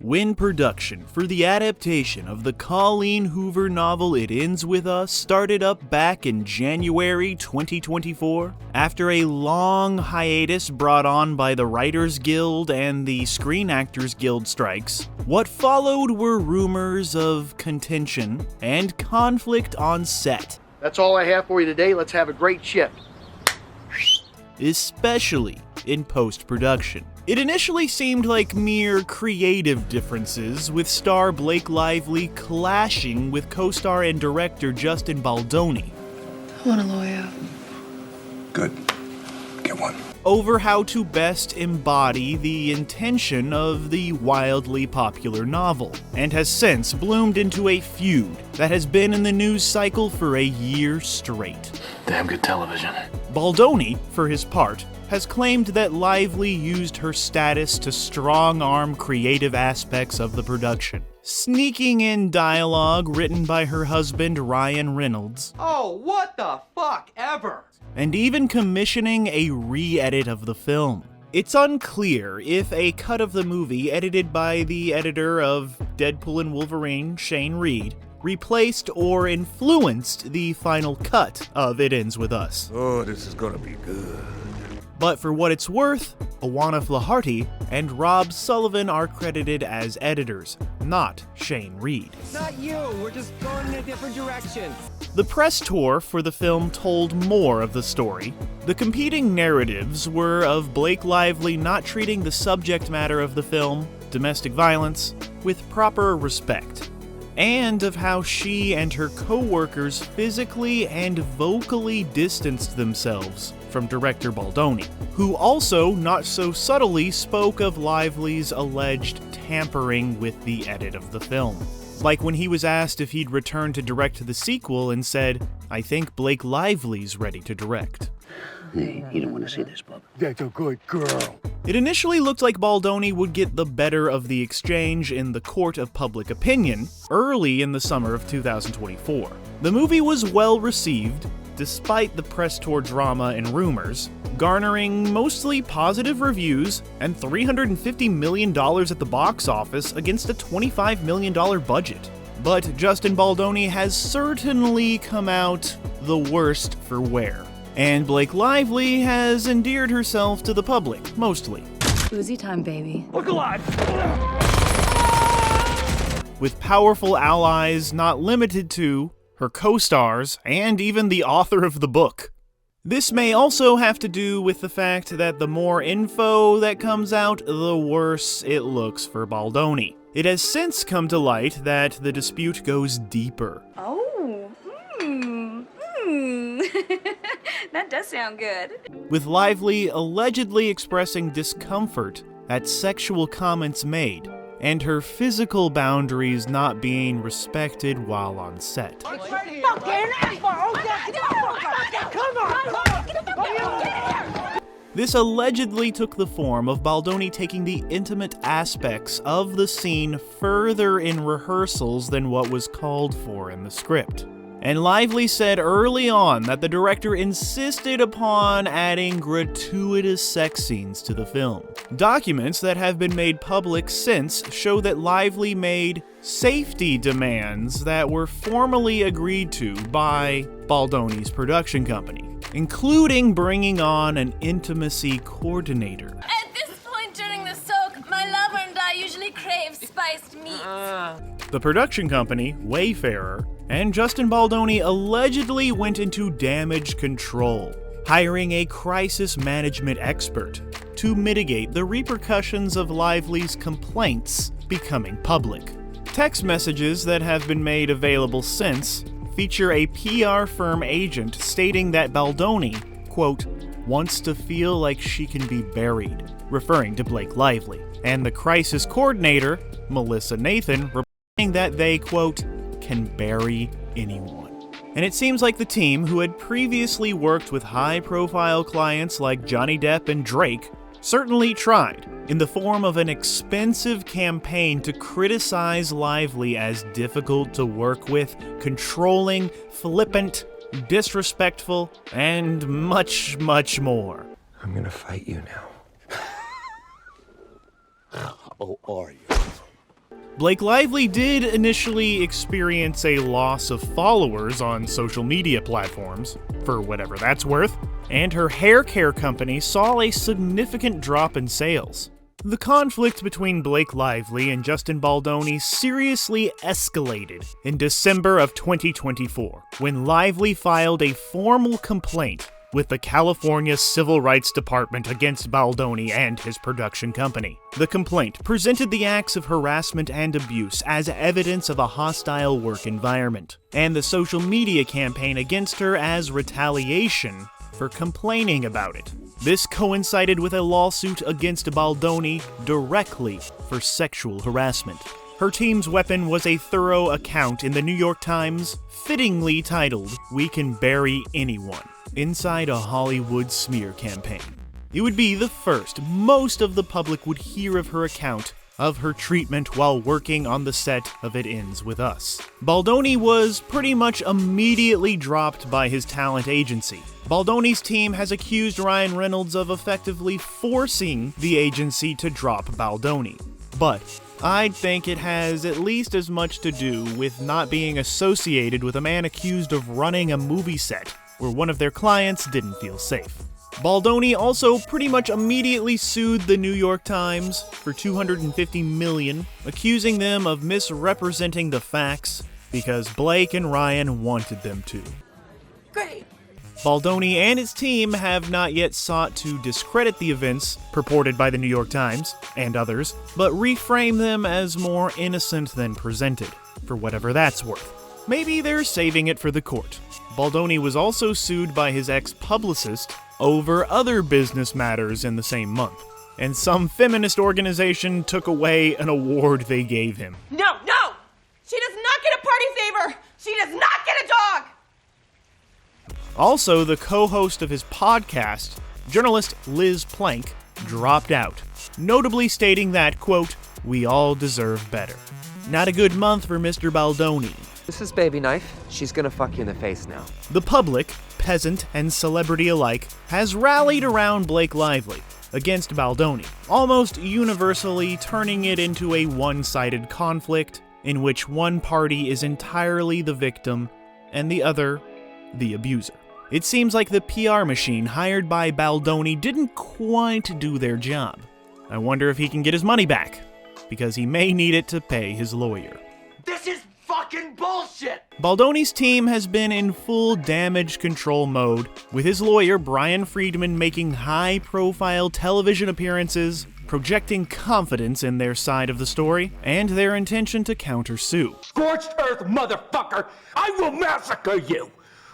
When production for the adaptation of the Colleen Hoover novel It Ends With Us started up back in January 2024, after a long hiatus brought on by the Writers Guild and the Screen Actors Guild strikes, what followed were rumors of contention and conflict on set. That's all I have for you today. Let's have a great shift. Especially in post-production. It initially seemed like mere creative differences, with star Blake Lively clashing with co-star and director Justin Baldoni. I want a lawyer. Good. Get one. Over how to best embody the intention of the wildly popular novel, and has since bloomed into a feud that has been in the news cycle for a year straight. Damn good television. Baldoni, for his part, has claimed that Lively used her status to strong-arm creative aspects of the production, sneaking in dialogue written by her husband Ryan Reynolds. Oh, what the fuck ever! And even commissioning a re-edit of the film. It's unclear if a cut of the movie edited by the editor of Deadpool and Wolverine, Shane Reed, replaced or influenced the final cut of It Ends With Us. Oh, this is gonna be good. But for what it's worth, Owana Flaharty and Rob Sullivan are credited as editors, not Shane Reed. Not you, we're just going in a different direction. The press tour for the film told more of the story. The competing narratives were of Blake Lively not treating the subject matter of the film, domestic violence, with proper respect, and of how she and her co-workers physically and vocally distanced themselves from director Baldoni, who also, not so subtly, spoke of Lively's alleged tampering with the edit of the film. Like when he was asked if he'd return to direct the sequel and said, "I think Blake Lively's ready to direct." Hey, you don't want to see this, bub. That's a good girl. It initially looked like Baldoni would get the better of the exchange in the court of public opinion early in the summer of 2024. The movie was well received, despite the press tour drama and rumors, garnering mostly positive reviews and $350 million at the box office against a $25 million budget. But Justin Baldoni has certainly come out the worst for wear. And Blake Lively has endeared herself to the public, mostly. Uzi time, baby. Look alive! With powerful allies not limited to her co-stars, and even the author of the book. This may also have to do with the fact that the more info that comes out, the worse it looks for Baldoni. It has since come to light that the dispute goes deeper. Oh, that does sound good. With Lively allegedly expressing discomfort at sexual comments made, and her physical boundaries not being respected while on set. This allegedly took the form of Baldoni taking the intimate aspects of the scene further in rehearsals than what was called for in the script. And Lively said early on that the director insisted upon adding gratuitous sex scenes to the film. Documents that have been made public since show that Lively made safety demands that were formally agreed to by Baldoni's production company, including bringing on an intimacy coordinator. At this point during the soak, my lover and I usually crave spiced meats. The production company, Wayfarer, and Justin Baldoni allegedly went into damage control, hiring a crisis management expert to mitigate the repercussions of Lively's complaints becoming public. Text messages that have been made available since feature a PR firm agent stating that Baldoni, quote, wants to feel like she can be buried, referring to Blake Lively, and the crisis coordinator, Melissa Nathan, reporting that they, quote, can bury anyone. And it seems like the team, who had previously worked with high-profile clients like Johnny Depp and Drake, certainly tried, in the form of an expensive campaign to criticize Lively as difficult to work with, controlling, flippant, disrespectful, and much, much more. I'm gonna fight you now. Oh, are you? Blake Lively did initially experience a loss of followers on social media platforms, for whatever that's worth, and her hair care company saw a significant drop in sales. The conflict between Blake Lively and Justin Baldoni seriously escalated in December of 2024, when Lively filed a formal complaint with the California Civil Rights Department against Baldoni and his production company. The complaint presented the acts of harassment and abuse as evidence of a hostile work environment, and the social media campaign against her as retaliation for complaining about it. This coincided with a lawsuit against Baldoni directly for sexual harassment. Her team's weapon was a thorough account in the New York Times, fittingly titled, "We Can Bury Anyone," inside a Hollywood smear campaign. It would be the first most of the public would hear of her account of her treatment while working on the set of It Ends With Us. Baldoni was pretty much immediately dropped by his talent agency. Baldoni's team has accused Ryan Reynolds of effectively forcing the agency to drop Baldoni. But I think it has at least as much to do with not being associated with a man accused of running a movie set where one of their clients didn't feel safe. Baldoni also pretty much immediately sued the New York Times for $250 million, accusing them of misrepresenting the facts because Blake and Ryan wanted them to. Great. Baldoni and his team have not yet sought to discredit the events purported by the New York Times and others, but reframe them as more innocent than presented, for whatever that's worth. Maybe they're saving it for the court. Baldoni was also sued by his ex-publicist over other business matters in the same month, and some feminist organization took away an award they gave him. No! She does not get a party favor! She does not get a dog! Also, the co-host of his podcast, journalist Liz Plank, dropped out, notably stating that, quote, "We all deserve better." Not a good month for Mr. Baldoni. This is Baby Knife. She's gonna fuck you in the face now. The public, peasant and celebrity alike, has rallied around Blake Lively against Baldoni, almost universally turning it into a one-sided conflict in which one party is entirely the victim and the other the abuser. It seems like the PR machine hired by Baldoni didn't quite do their job. I wonder if he can get his money back, because he may need it to pay his lawyer. This is fucking bullshit! Baldoni's team has been in full damage control mode, with his lawyer Brian Friedman making high-profile television appearances, projecting confidence in their side of the story, and their intention to countersue. Scorched earth, motherfucker! I will massacre you!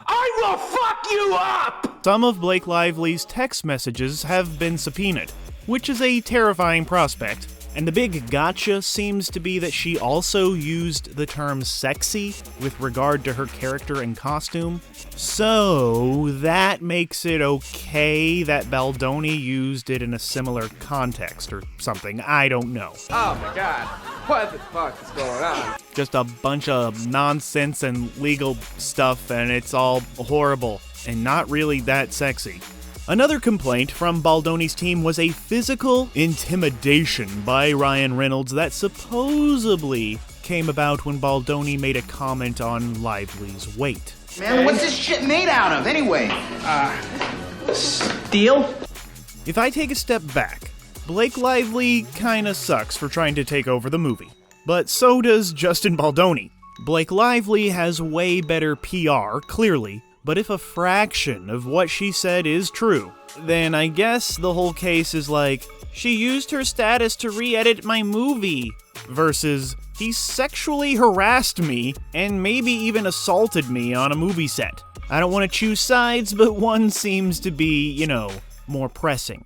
I will fuck you up! Some of Blake Lively's text messages have been subpoenaed, which is a terrifying prospect, and the big gotcha seems to be that she also used the term sexy with regard to her character and costume. So that makes it okay that Baldoni used it in a similar context or something, I don't know. Oh my god. What the fuck is going on? Just a bunch of nonsense and legal stuff, and it's all horrible and not really that sexy. Another complaint from Baldoni's team was a physical intimidation by Ryan Reynolds that supposedly came about when Baldoni made a comment on Lively's weight. Man, what's this shit made out of, anyway? Steel? If I take a step back, Blake Lively kinda sucks for trying to take over the movie. But so does Justin Baldoni. Blake Lively has way better PR, clearly, but if a fraction of what she said is true, then I guess the whole case is like, she used her status to re-edit my movie, versus, he sexually harassed me and maybe even assaulted me on a movie set. I don't want to choose sides, but one seems to be, more pressing.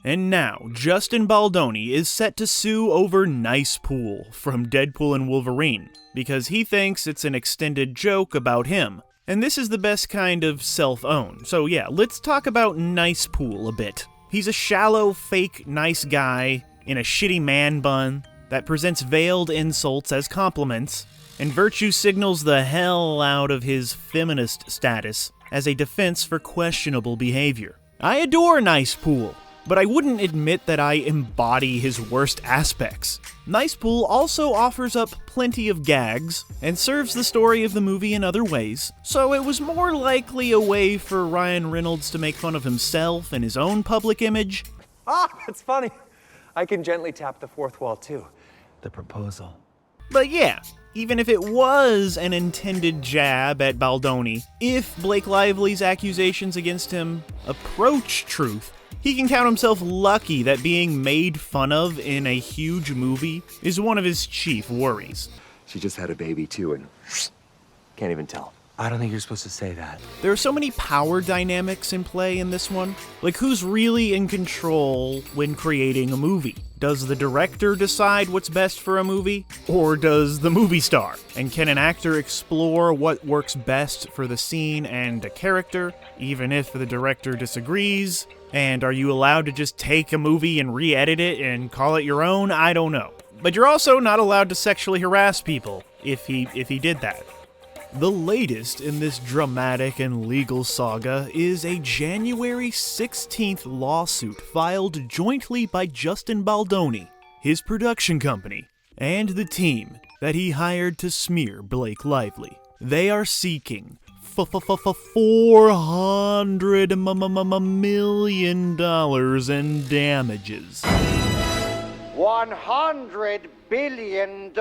And now, Justin Baldoni is set to sue over Nicepool from Deadpool and Wolverine, because he thinks it's an extended joke about him. And this is the best kind of self-own. So yeah, let's talk about Nicepool a bit. He's a shallow, fake, nice guy in a shitty man bun that presents veiled insults as compliments, and virtue signals the hell out of his feminist status as a defense for questionable behavior. I adore Nicepool. but I wouldn't admit that I embody his worst aspects. Nicepool also offers up plenty of gags, and serves the story of the movie in other ways, so it was more likely a way for Ryan Reynolds to make fun of himself and his own public image. Ah, that's funny. I can gently tap the fourth wall too. The proposal. But yeah, even if it was an intended jab at Baldoni, if Blake Lively's accusations against him approach truth, he can count himself lucky that being made fun of in a huge movie is one of his chief worries. She just had a baby too and can't even tell. I don't think you're supposed to say that. There are so many power dynamics in play in this one. Like, who's really in control when creating a movie? Does the director decide what's best for a movie? Or does the movie star? And can an actor explore what works best for the scene and a character, even if the director disagrees? And are you allowed to just take a movie and re-edit it and call it your own? I don't know. But you're also not allowed to sexually harass people if he did that. The latest in this dramatic and legal saga is a January 16th lawsuit filed jointly by Justin Baldoni, his production company, and the team that he hired to smear Blake Lively. They are seeking $400 million in damages. $100 billion.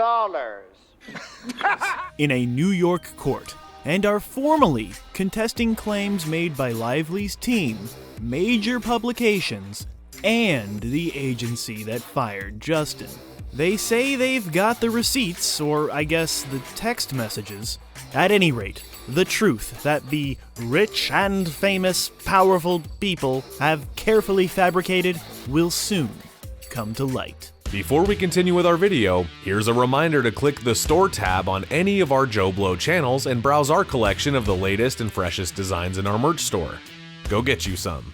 In a New York court, and are formally contesting claims made by Lively's team, major publications, and the agency that fired Justin. They say they've got the receipts, or I guess the text messages. At any rate, the truth that the rich and famous, powerful people have carefully fabricated will soon come to light. Before we continue with our video, here's a reminder to click the Store tab on any of our JoBlo channels and browse our collection of the latest and freshest designs in our merch store. Go get you some.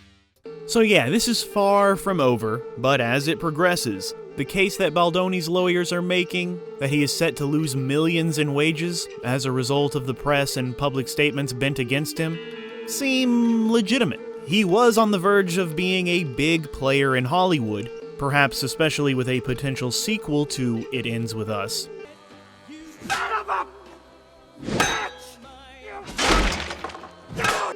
So yeah, this is far from over, but as it progresses, the case that Baldoni's lawyers are making, that he is set to lose millions in wages as a result of the press and public statements bent against him, seem legitimate. He was on the verge of being a big player in Hollywood, perhaps especially with a potential sequel to It Ends With Us.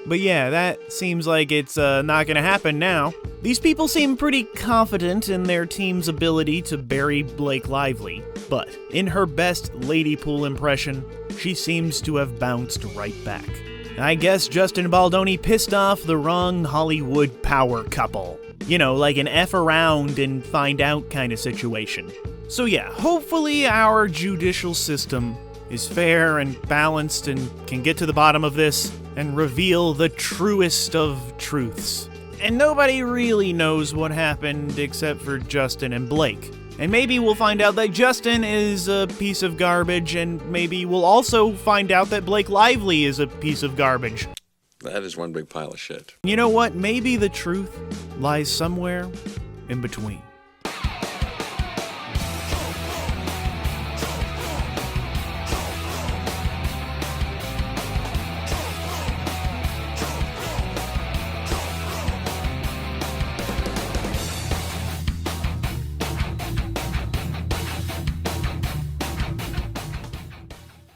But yeah, that seems like it's not gonna happen now. These people seem pretty confident in their team's ability to bury Blake Lively, but in her best lady pool impression, she seems to have bounced right back. I guess Justin Baldoni pissed off the wrong Hollywood power couple. You know, like an F around and find out kind of situation. So yeah, hopefully our judicial system is fair and balanced and can get to the bottom of this and reveal the truest of truths. And nobody really knows what happened except for Justin and Blake. And maybe we'll find out that Justin is a piece of garbage, and maybe we'll also find out that Blake Lively is a piece of garbage. That is one big pile of shit. You know what? Maybe the truth lies somewhere in between.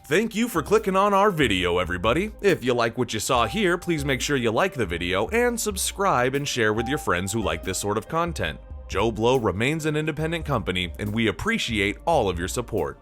Thank you for clicking on our video, everybody. If you like what you saw here, please make sure you like the video and subscribe and share with your friends who like this sort of content. JoBlo remains an independent company, and we appreciate all of your support.